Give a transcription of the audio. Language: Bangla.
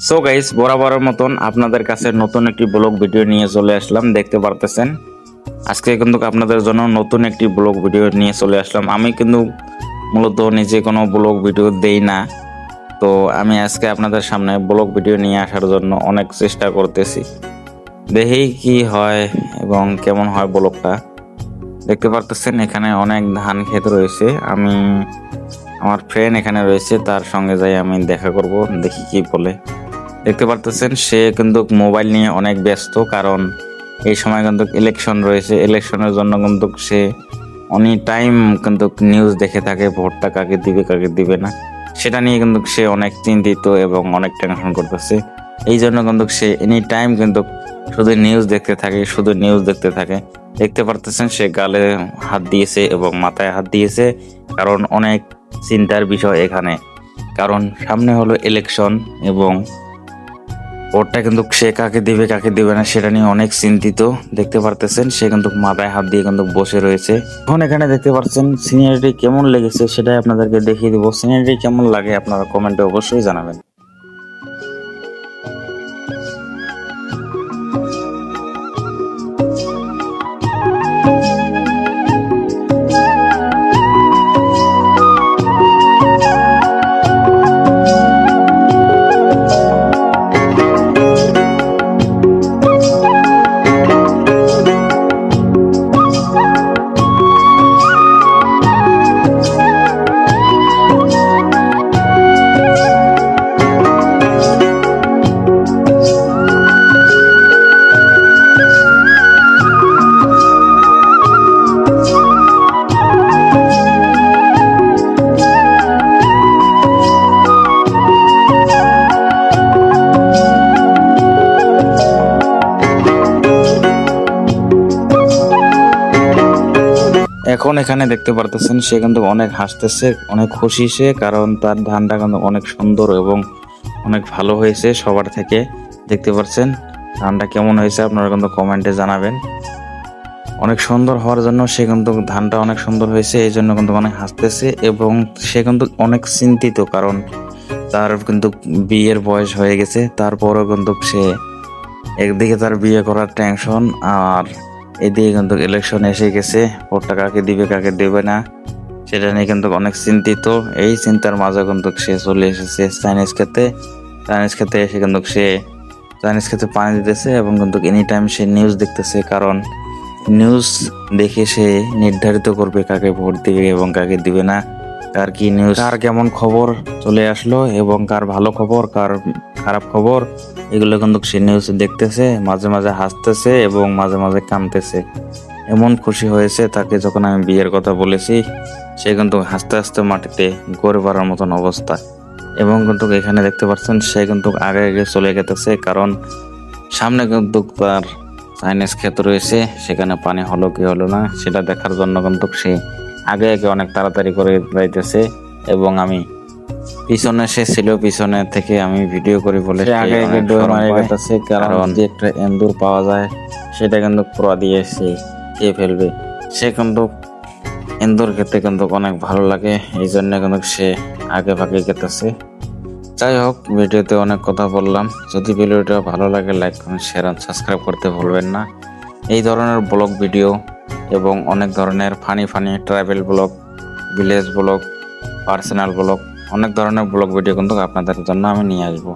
সো গাইস, বরাবরের মতন আপনাদের কাছে নতুন একটি ব্লগ ভিডিও নিয়ে চলে আসলাম। দেখতে পারতেছেন আজকে কিন্তু আপনাদের জন্য নতুন একটি ব্লগ ভিডিও নিয়ে চলে আসলাম। আমি কিন্তু মূলত নিজে কোনো ব্লগ ভিডিও দেই না, তো আমি আজকে আপনাদের সামনে ব্লগ ভিডিও নিয়ে আসার জন্য অনেক চেষ্টা করতেছি। দেখি কি হয় এবং কেমন হয় ব্লগটা। দেখতে পারতেছেন এখানে অনেক ধান ক্ষেত রয়েছে। আমি আমার ফ্রেন্ড এখানে রয়েছে, তার সঙ্গে যাই আমি দেখা করব, দেখি কি বলে। দেখতে পারতেছেন সে কিন্তু মোবাইল নিয়ে অনেক ব্যস্ত, কারণ এই সময় কিন্তু ইলেকশন রয়েছে। ইলেকশনের জন্য কিন্তু সে অনেক টাইম কিন্তু নিউজ দেখে থাকে, ভোটটা কাকে দিবে কাকে দিবে না সেটা নিয়ে কিন্তু সে অনেক চিন্তিত এবং অনেক টেনশন করতেছে। এই জন্য কিন্তু সে এনি টাইম কিন্তু শুধু নিউজ দেখতে থাকে, শুধু নিউজ দেখতে থাকে। দেখতে পারতেছেন সে গালে হাত দিয়েছে এবং মাথায় হাত দিয়েছে, কারণ অনেক চিন্তার বিষয় এখানে। কারণ সামনে হলো ইলেকশন এবং ভোটটা কিন্তু সে কাকে দিবে কাকে দিবে না সেটা নিয়ে অনেক চিন্তিত। দেখতে পারতেছেন সে কিন্তু মাথায় হাত দিয়ে কিন্তু বসে রয়েছে। এখন এখানে দেখতে পাচ্ছেন সিনারিটি কেমন লেগেছে সেটাই আপনাদেরকে দেখিয়ে দিব। সিনারিটি কেমন লাগে আপনারা কমেন্টে অবশ্যই জানাবেন। এখন এখানে দেখতে পারতেছেন সে কিন্তু অনেক হাসতেছে, অনেক খুশি সে, কারণ তার ধানটা কিন্তু অনেক সুন্দর এবং অনেক ভালো হয়েছে সবার থেকে। দেখতে পাচ্ছেন ধানটা কেমন হয়েছে আপনারা কিন্তু কমেন্টে জানাবেন। অনেক সুন্দর হওয়ার জন্য সে কিন্তু ধানটা অনেক সুন্দর হয়েছে, এই জন্য কিন্তু অনেক হাসতেছে এবং সে কিন্তু অনেক চিন্তিত, কারণ তার কিন্তু বিয়ের বয়স হয়ে গেছে। তারপরও কিন্তু সে একদিকে তার বিয়ে করার টেনশন, আর এদিকে কিন্তু ইলেকশন এসে গেছে, ভোটটা কাকে দিবে কাকে দেবে না সেটা নিয়ে কিন্তু অনেক চিন্তিত। এই চিন্তার মাঝে কিন্তু সে চলে এসেছে চাইনিজ খেতে। চাইনিজ খেতে এসে কিন্তু সে চাইনিজ খেতে পানি দিতেছে এবং কিন্তু এনি টাইম সে নিউজ দেখতেছে, কারণ নিউজ দেখে সে নির্ধারিত করবে কাকে ভোট দিবে এবং কাকে দিবে না, কার কি নিউজ, কার কেমন খবর চলে আসলো এবং কার ভালো খবর কার খারাপ খবর, এগুলো কিন্তু সে নিউজ দেখতেছে। মাঝে মাঝে হাসতেছে এবং মাঝে মাঝে কাঁদতেছে। এমন খুশি হয়েছে তাকে যখন আমি বিয়ের কথা বলেছি, সে কিন্তু হাসতে হাসতে মাটিতে গড়ে পড়ার মতন অবস্থা। এবং কিন্তু এখানে দেখতে পাচ্ছেন সে কিন্তু আগে আগে চলে গেতেছে, কারণ সামনে কিন্তু তার চাইনিজ ক্ষেত রয়েছে, সেখানে পানি হলো কি হলো না সেটা দেখার জন্য কিন্তু সে আগে আগে অনেক তাড়াতাড়ি করে যাইতেছে। এবং আমি পিছনে সে ছিল, পিছনে থেকে আমি ভিডিও করি বলে সে আগে আগে দৌড় মারে গেছে, কারণ যে একটা এন্দুর পাওয়া যায় সেটা কিন্তু পুরা দিয়ে সে খেয়ে ফেলবে। সে কিন্তু এন্দুর খেতে কিন্তু অনেক ভালো লাগে, এই জন্য কিন্তু সে আগে ভাগে গেতেছে। যাই হোক, ভিডিওতে অনেক কথা বললাম। যদি ভিডিওটা ভালো লাগে লাইক কমেন্ট শেয়ার আর সাবস্ক্রাইব করতে ভুলবেন না। এই ধরনের ব্লগ ভিডিও এবং অনেক ধরনের funny funny travel blog, village blog, personal blog, অনেক ধরনের ব্লগ ভিডিও কিন্তু আপনাদের জন্য আমি নিয়ে আসবো।